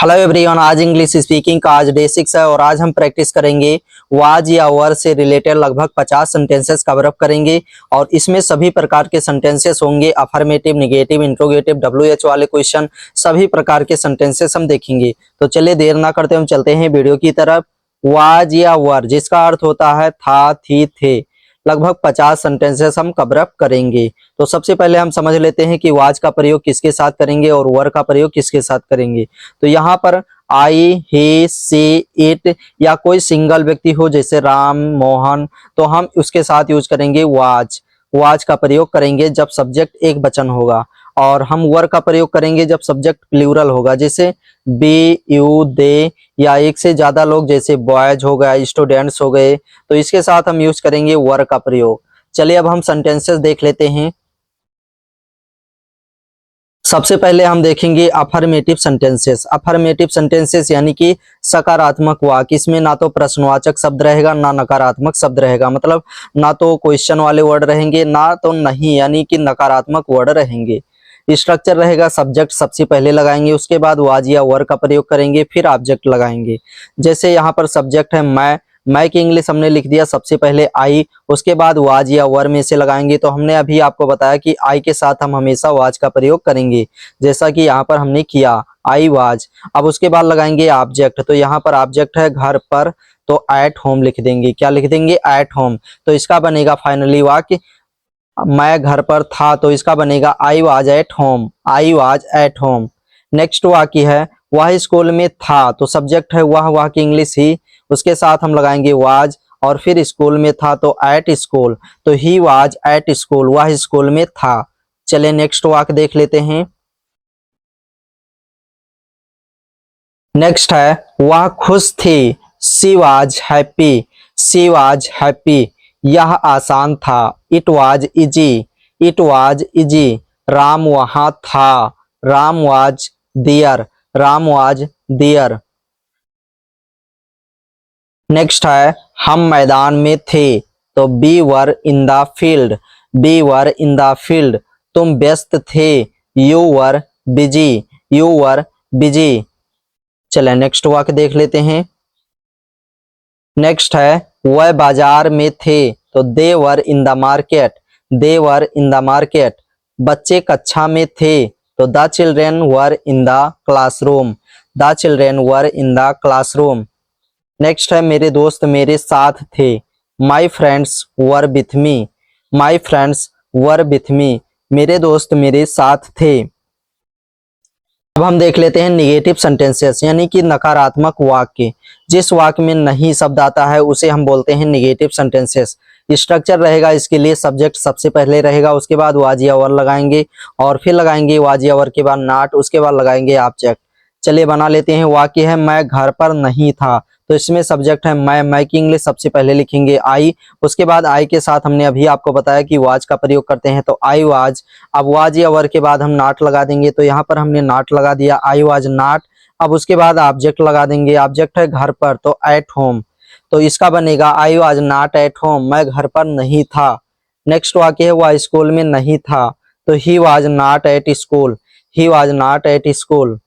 Hello everyone, आज English speaking का आज डे 6 है और आज हम प्रैक्टिस करेंगे वाज या वर से रिलेटेड लगभग 50 सेंटेंसेस कवर अप करेंगे। और इसमें सभी प्रकार के सेंटेंसेस होंगे, अफर्मेटिव, निगेटिव, इंट्रोगेटिव, WH वाले क्वेश्चन, सभी प्रकार के सेंटेंसेस हम देखेंगे। तो चलिए देर ना करते हम चलते हैं वीडियो की तरफ। वाज या वर जिसका अर्थ होता है था, थी, थे, लगभग 50 सेंटेंसेस हम कवर अप करेंगे। तो सबसे पहले हम समझ लेते हैं कि वाज का प्रयोग किसके साथ करेंगे और वर का प्रयोग किसके साथ करेंगे। तो यहाँ पर आई, ही, सी, इट या कोई सिंगल व्यक्ति हो जैसे राम, मोहन, तो हम उसके साथ यूज करेंगे वाज। वाज का प्रयोग करेंगे जब सब्जेक्ट एक वचन होगा। और हम वर का प्रयोग करेंगे जब सब्जेक्ट प्लूरल होगा, जैसे बी, यू, दे या एक से ज्यादा लोग जैसे बॉयज हो गया, स्टूडेंट्स हो गए, तो इसके साथ हम यूज करेंगे वर का प्रयोग। चलिए अब हम सेंटेंसेस देख लेते हैं। सबसे पहले हम देखेंगे अफर्मेटिव सेंटेंसेस। अफर्मेटिव सेंटेंसेस यानी कि सकारात्मक वाक्य। इसमें ना तो प्रश्नवाचक शब्द रहेगा ना नकारात्मक शब्द रहेगा, मतलब ना तो क्वेश्चन वाले वर्ड रहेंगे ना तो नहीं यानी कि नकारात्मक वर्ड रहेंगे। स्ट्रक्चर रहेगा, सब्जेक्ट सबसे पहले लगाएंगे, उसके बाद वाज या वर का प्रयोग करेंगे, फिर ऑब्जेक्ट लगाएंगे। जैसे यहाँ पर सब्जेक्ट है मैं की इंग्लिश हमने लिख दिया सबसे पहले आई, उसके बाद वाज या वर में से लगाएंगे। तो हमने अभी आपको बताया कि आई के साथ हम हमेशा वाज का प्रयोग करेंगे, जैसा कि यहाँ पर हमने किया आई वाज। अब उसके बाद लगाएंगे ऑब्जेक्ट, तो यहाँ पर ऑब्जेक्ट है घर पर, तो एट होम लिख देंगे। क्या लिख देंगे? At home. तो इसका बनेगा फाइनली वाक्य मैं घर पर था, तो इसका बनेगा I was at home, I was at home. Next वाक्य है वह स्कूल में था, तो सब्जेक्ट है वह की इंग्लिश ही, उसके साथ हम लगाएंगे वाज और फिर स्कूल में था तो एट स्कूल, तो ही वाज एट स्कूल, वह स्कूल में था। चलिए नेक्स्ट वाक्य देख लेते हैं। नेक्स्ट है वह खुश थी, she was happy, she was happy, यह आसान था, it was easy, it was easy, Ram वहां था, Ram was there, Ram was there. Next है हम मैदान में थे, तो we were in the field, we were in the field, तुम व्यस्त थे, you were busy, you were busy. चले नेक्स्ट वाक्य देख लेते हैं। नेक्स्ट है वह बाजार में थे, तो they were in the market, they were in the market, बच्चे कक्षा में थे, तो the children were in the classroom, the children were in the classroom. Next है मेरे दोस्त मेरे साथ थे, my friends were with me, my friends were with me, मेरे दोस्त मेरे साथ थे। अब हम देख लेते हैं निगेटिव सेंटेंसेस यानी कि नकारात्मक वाक्य। जिस वाक्य में नहीं शब्द आता है उसे हम बोलते हैं निगेटिव सेंटेंसेस। स्ट्रक्चर रहेगा इसके लिए, सब्जेक्ट सबसे पहले रहेगा, उसके बाद वाज या वर लगाएंगे और फिर लगाएंगे वाज या वर के बाद नॉट, उसके बाद लगाएंगे ऑब्जेक्ट। चलिए बना लेते हैं। वाक्य है मैं घर पर नहीं था, तो इसमें सब्जेक्ट है मैं की इंग्लिश सबसे पहले लिखेंगे आई, उसके बाद आई के साथ हमने अभी आपको बताया कि वाज का प्रयोग करते हैं, तो आई वाज। अब वाज या वर के बाद हम नॉट लगा देंगे, तो यहाँ पर हमने नॉट लगा दिया, आई वाज नॉट। अब उसके बाद ऑब्जेक्ट लगा देंगे, ऑब्जेक्ट है घर पर, तो एट होम, तो इसका बनेगा I was not at home, मैं घर पर नहीं था। नेक्स्ट वाक्य है वह स्कूल में नहीं था, तो he was not at school, he was not at school.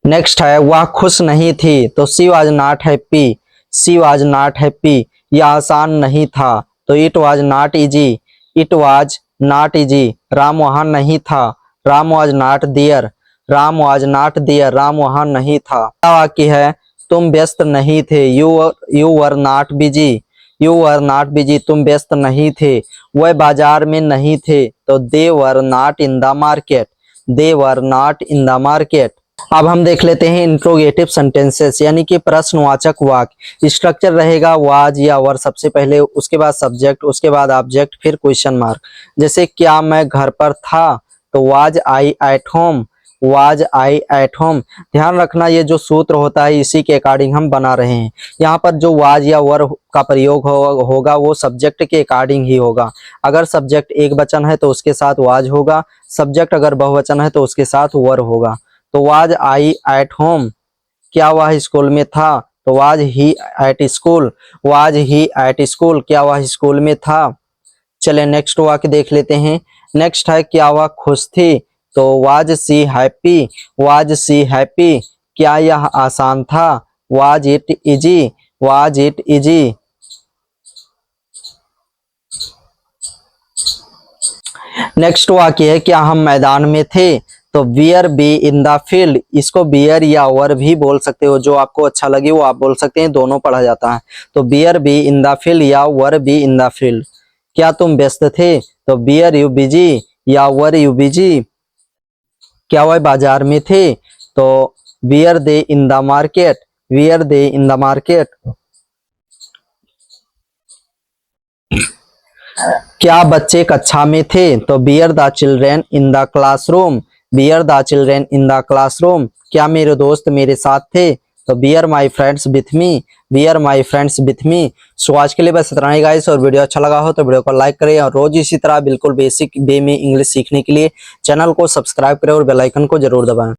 Next है वह खुश नहीं थी, तो she was not happy, she was not happy, यह आसान नहीं था, तो it was not easy, it was not easy, Ram वहां नहीं था, Ram was not there, Ram was not there, Ram वहां नहीं था। अगला वाक्य है तुम व्यस्त नहीं थे, you were not busy, you were not busy, तुम व्यस्त नहीं थे। वह बाजार में नहीं थे, तो they were not in the market, they were not in the market. अब हम देख लेते हैं इंट्रोगेटिव सेंटेंसेस यानी कि प्रश्नवाचक वाक्य। स्ट्रक्चर रहेगा वाज या वर सबसे पहले, उसके बाद सब्जेक्ट, उसके बाद ऑब्जेक्ट, फिर क्वेश्चन मार्क। जैसे क्या मैं घर पर था, तो was I at home, was I at home. ध्यान रखना ये जो सूत्र होता है इसी के अकॉर्डिंग हम बना रहे हैं। यहाँ पर जो वाज या वर का प्रयोग होगा वो सब्जेक्ट के अकॉर्डिंग ही होगा। अगर सब्जेक्ट एक वचन है तो उसके साथ वाज होगा, सब्जेक्ट अगर बहुवचन है तो उसके साथ वर होगा। तो वाज आई एट होम, क्या वह स्कूल में था, तो was he at school, was he at school, क्या वह स्कूल में था। चले नेक्स्ट वाक्य देख लेते हैं। नेक्स्ट है क्या वह खुश थी, तो was she happy, was she happy, क्या यह आसान था? Was it easy, was it easy. Next वाक्य है क्या हम मैदान में थे? तो were we in the field, इसको बियर या वर भी बोल सकते हो, जो आपको अच्छा लगे वो आप बोल सकते हैं, दोनों पढ़ा जाता है। तो were we in the field या were we in the field. क्या तुम व्यस्त थे? तो बियर यू बिजी या वर यू बिजी। क्या वह बाजार में थे? तो were they in the market, were they in the market. क्या बच्चे कक्षा में थे? तो were the children in the classroom, were the children in the classroom. क्या मेरे दोस्त मेरे साथ थे? तो were my friends with me, were my friends with me. So आज के लिए बस इतना ही गाइस, और वीडियो अच्छा लगा हो तो वीडियो को लाइक करें, और रोज इसी तरह बिल्कुल बेसिक वे में इंग्लिश सीखने के लिए चैनल को सब्सक्राइब करें और बेल आइकन को जरूर दबाएं।